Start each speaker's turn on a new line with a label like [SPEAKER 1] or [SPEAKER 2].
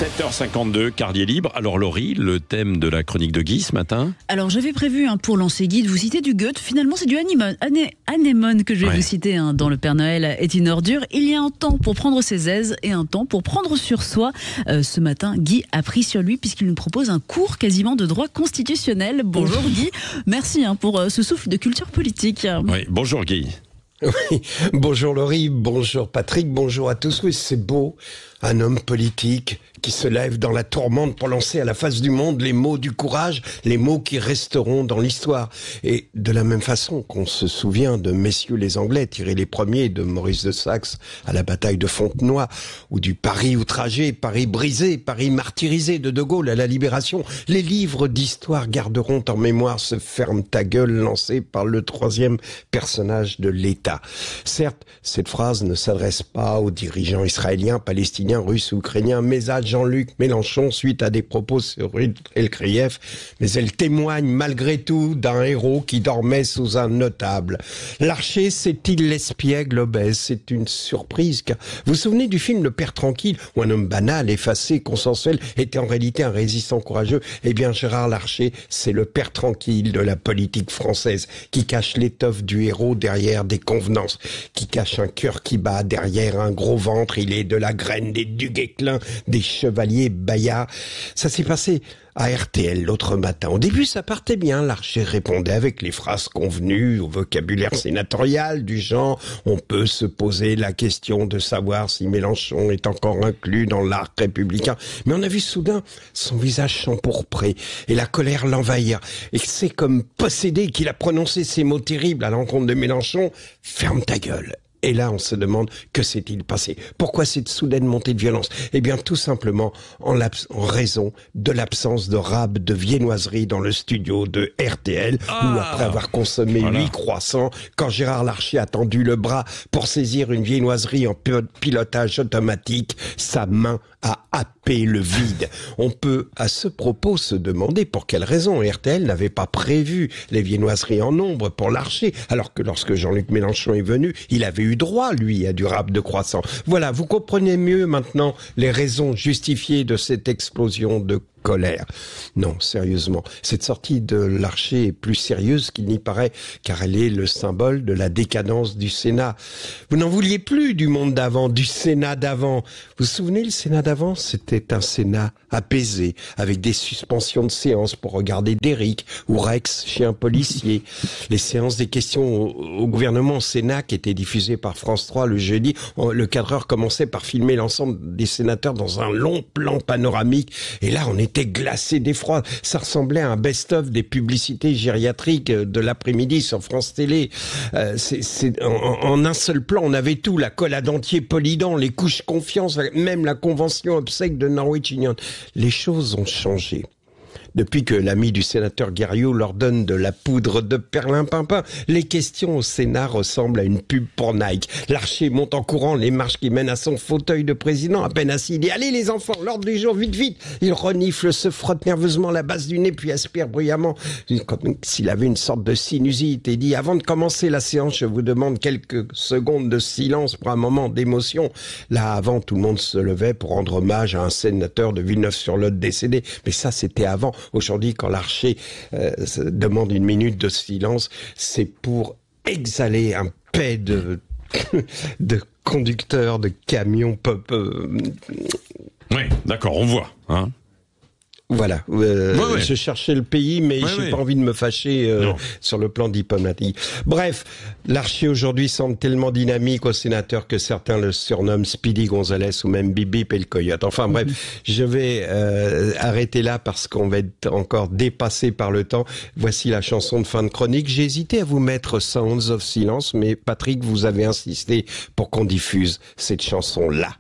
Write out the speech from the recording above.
[SPEAKER 1] 7h52, quartier libre. Alors Laurie, le thème de la chronique de Guy ce matin?
[SPEAKER 2] Alors j'avais prévu pour lancer Guy de vous citer du Goethe. Finalement c'est du Anémone que je vais vous citer dans Le Père Noël est une ordure. Il y a un temps pour prendre ses aises et un temps pour prendre sur soi. Ce matin, Guy a pris sur lui puisqu'il nous propose un cours quasiment de droit constitutionnel. Bonjour Guy, merci pour ce souffle de culture politique.
[SPEAKER 1] Oui, bonjour Guy.
[SPEAKER 3] Oui, bonjour Laurie, bonjour Patrick, bonjour à tous. Oui, c'est beau, un homme politique qui se lève dans la tourmente pour lancer à la face du monde les mots du courage, les mots qui resteront dans l'histoire. Et de la même façon qu'on se souvient de messieurs les Anglais, tirés les premiers de Maurice de Saxe à la bataille de Fontenoy, ou du Paris outragé, Paris brisé, Paris martyrisé de Gaulle à la Libération, les livres d'histoire garderont en mémoire ce ferme ta gueule lancé par le troisième personnage de l'État. Certes, cette phrase ne s'adresse pas aux dirigeants israéliens, palestiniens, russes ou ukrainiens, mais à Jean-Luc Mélenchon suite à des propos sur Elkreïev, mais elle témoigne malgré tout d'un héros qui dormait sous un notable. L'archer, c'est-il l'espiègle obèse? C'est une surprise. Car vous vous souvenez du film Le Père Tranquille, où un homme banal, effacé, consensuel, était en réalité un résistant courageux? Eh bien, Gérard Larcher, c'est le Père Tranquille de la politique française, qui cache l'étoffe du héros derrière des convenances, qui cache un cœur qui bat derrière un gros ventre. Il est de la graine des Duguesclin, des chevaliers Bayard. Ça s'est passé à RTL l'autre matin. Au début, ça partait bien. Larcher répondait avec les phrases convenues au vocabulaire sénatorial du genre « On peut se poser la question de savoir si Mélenchon est encore inclus dans l'arc républicain ». Mais on a vu soudain son visage s'empourprer et la colère l'envahir. Et c'est comme possédé qu'il a prononcé ces mots terribles à l'encontre de Mélenchon « Ferme ta gueule ». Et là, on se demande, que s'est-il passé? Pourquoi cette soudaine montée de violence? Eh bien, tout simplement en raison de l'absence de rab de viennoiserie dans le studio de RTL, où après avoir consommé 8 croissants, quand Gérard Larcher a tendu le bras pour saisir une viennoiserie en pilotage automatique, sa main a happé le vide. On peut à ce propos se demander pour quelle raison RTL n'avait pas prévu les viennoiseries en nombre pour Larcher, alors que lorsque Jean-Luc Mélenchon est venu, il avait eu droit, lui, à du rab de croissant. Voilà, vous comprenez mieux maintenant les raisons justifiées de cette explosion de colère. Non, sérieusement, cette sortie de Larcher est plus sérieuse qu'il n'y paraît, car elle est le symbole de la décadence du Sénat. Vous n'en vouliez plus du monde d'avant, du Sénat d'avant. Vous vous souvenez, le Sénat d'avant, c'était un Sénat apaisé, avec des suspensions de séances pour regarder Derrick ou Rex, chien policier. Les séances des questions au gouvernement au Sénat, qui étaient diffusées par France 3 le jeudi, le cadreur commençait par filmer l'ensemble des sénateurs dans un long plan panoramique. Et là, on était glacé d'effroi. Ça ressemblait à un best-of des publicités gériatriques de l'après-midi sur France Télé. En un seul plan, on avait tout. La colle à dentier Polydent, les couches confiance, même la convention obsèque de Norwich Union. Les choses ont changé. Depuis que l'ami du sénateur Guerriot leur donne de la poudre de perlimpinpin, les questions au Sénat ressemblent à une pub pour Nike. Larcher monte en courant les marches qui mènent à son fauteuil de président, à peine assis. Il dit « Allez les enfants, l'ordre du jour, vite, vite !» Il renifle, se frotte nerveusement la base du nez, puis aspire bruyamment, comme s'il avait une sorte de sinusite, et dit « Avant de commencer la séance, je vous demande quelques secondes de silence pour un moment d'émotion. » Là, avant, tout le monde se levait pour rendre hommage à un sénateur de Villeneuve-sur-Lot décédé. Mais ça, c'était avant. Aujourd'hui, quand Larcher demande une minute de silence, c'est pour exhaler un paix de conducteurs de camions pop.
[SPEAKER 1] Oui, d'accord, on voit, hein.
[SPEAKER 3] Voilà, je cherchais le pays, mais j'ai pas envie de me fâcher sur le plan diplomatique. Bref, Larcher aujourd'hui semble tellement dynamique au sénateur que certains le surnomment Speedy Gonzalez ou même Bibi et le Coyote. Enfin bref, je vais arrêter là parce qu'on va être encore dépassé par le temps. Voici la chanson de fin de chronique. J'ai hésité à vous mettre Sounds of Silence, mais Patrick, vous avez insisté pour qu'on diffuse cette chanson-là.